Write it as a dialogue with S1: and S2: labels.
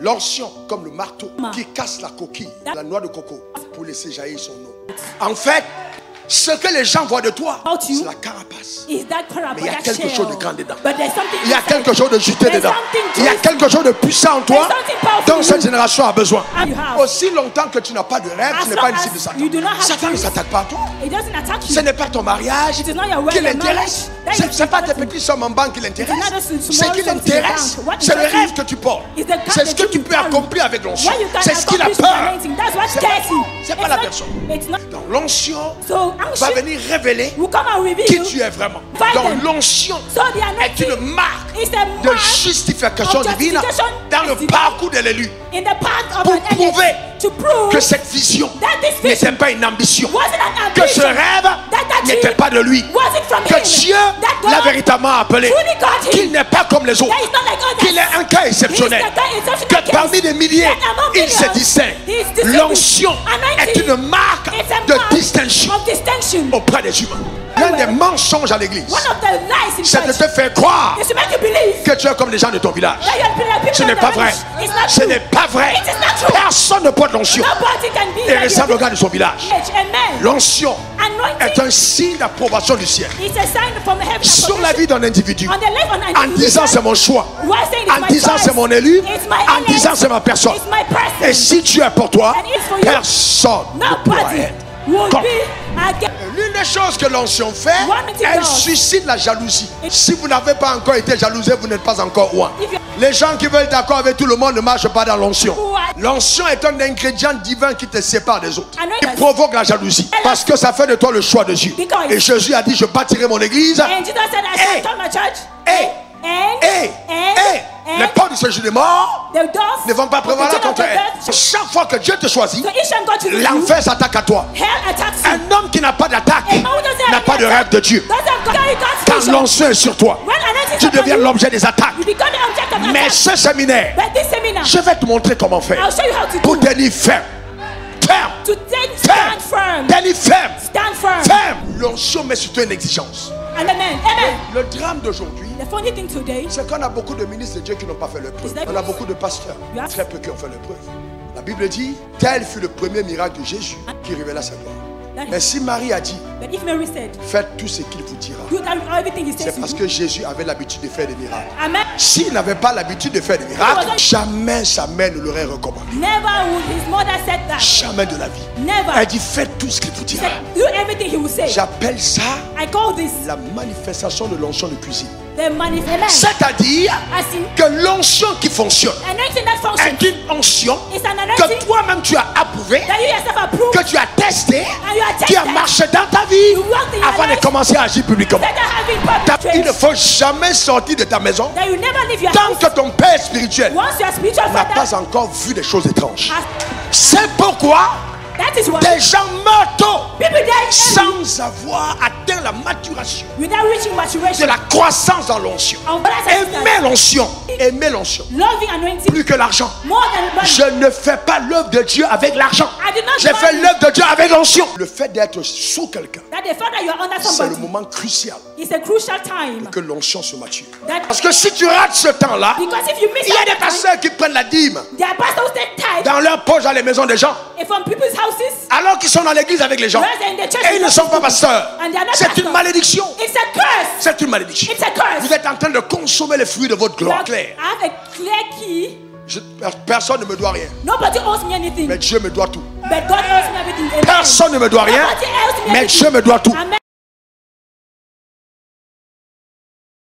S1: L'onction, comme le marteau qui casse la coquille, la noix de coco, pour laisser jaillir son eau. En fait, ce que les gens voient de toi, c'est la carapace. Mais il y a quelque chose de grand dedans. Il y a quelque chose de juteux dedans. Il y a quelque chose de puissant en toi dont cette génération a besoin. Aussi longtemps que tu n'as pas de rêve, tu n'es pas une cible de Satan. Satan ne s'attaque pas à toi. Ce n'est pas ton mariage qui l'intéresse. Ce n'est pas tes petits sommes en banque qui l'intéressent. Ce qui l'intéresse, c'est le rêve que tu portes. C'est ce que tu peux accomplir avec l'onction. C'est ce qu'il a peur. C'est pas la personne. Donc l'onction va venir révéler qui tu es vraiment. Donc l'onction est une marque de justification divine dans le parcours de l'élu, pour prouver que cette vision n'était pas une ambition, que ce rêve n'était pas de lui, que Dieu l'a véritablement appelé, qu'il n'est pas comme les autres, qu'il est un cas exceptionnel, que parmi des milliers il se distingue. L'onction est une marque de distinction auprès des humains. L'un des mensonges à l'église, c'est de te faire croire que tu es comme les gens de ton village. Ce n'est pas vrai. Ce n'est pas vrai. Personne ne porte l'onction et ressemble au gars de son village. L'onction est un signe d'approbation du ciel sur la vie d'un individu, en disant c'est mon choix, en disant c'est mon élu, en disant c'est ma personne. Et si tu es pour toi, personne ne pourra être. L'une des choses que l'onction fait, elle suscite la jalousie. Si vous n'avez pas encore été jalousé, vous n'êtes pas encore roi. Les gens qui veulent être d'accord avec tout le monde ne marchent pas dans l'onction. L'onction est un ingrédient divin qui te sépare des autres, qui provoque la jalousie, parce que ça fait de toi le choix de Dieu. Et Jésus a dit, je bâtirai mon église. Les portes du séjour des morts ne vont pas prévaloir contre elle. Chaque fois que Dieu te choisit, l'enfer s'attaque à toi. Un homme qui n'a pas d'attaque n'a pas de rêve de Dieu. Quand l'onction est sur toi, tu deviens l'objet des attaques. Mais ce séminaire, je vais te montrer comment faire pour tenir ferme. Tenir ferme. L'onction met sur toi une exigence. Le drame d'aujourd'hui, c'est qu'on a beaucoup de ministres de Dieu qui n'ont pas fait leur preuve. On a beaucoup de pasteurs, très peu qui ont fait leur preuve. La Bible dit, tel fut le premier miracle de Jésus qui révéla sa gloire. Mais si Marie a dit, faites tout ce qu'il vous dira, c'est parce que Jésus avait l'habitude de faire des miracles. S'il n'avait pas l'habitude de faire des miracles, jamais sa mère ne l'aurait recommandé. Jamais de la vie. Elle dit, faites tout ce qu'il vous dira. J'appelle ça la manifestation de l'onction de cuisine. C'est-à-dire que l'onction qui fonctionne est une onction que toi-même tu as approuvé, que tu as testé, qui a marché dans ta vie avant de commencer à agir publiquement. Il ne faut jamais sortir de ta maison tant que ton père spirituel n'a pas encore vu des choses étranges. C'est pourquoi des gens meurent tôt sans avoir atteint la maturation de la croissance dans l'onction. Aimer l'onction plus que l'argent. Je ne fais pas l'œuvre de Dieu avec l'argent. Je fais l'œuvre de Dieu avec l'onction. Le fait d'être sous quelqu'un, c'est le moment crucial pour que l'onction se mature. Parce que si tu rates ce temps-là, il y a des pasteurs qui prennent la dîme dans leur poche dans les maisons des gens, alors qu'ils sont dans l'église avec les gens et ils ne sont pas pasteurs. C'est une malédiction. C'est une malédiction. Vous êtes en train de consommer les fruits de votre gloire claire. Personne ne me doit rien, mais Dieu me doit tout. Personne ne me doit rien, mais Dieu me doit tout.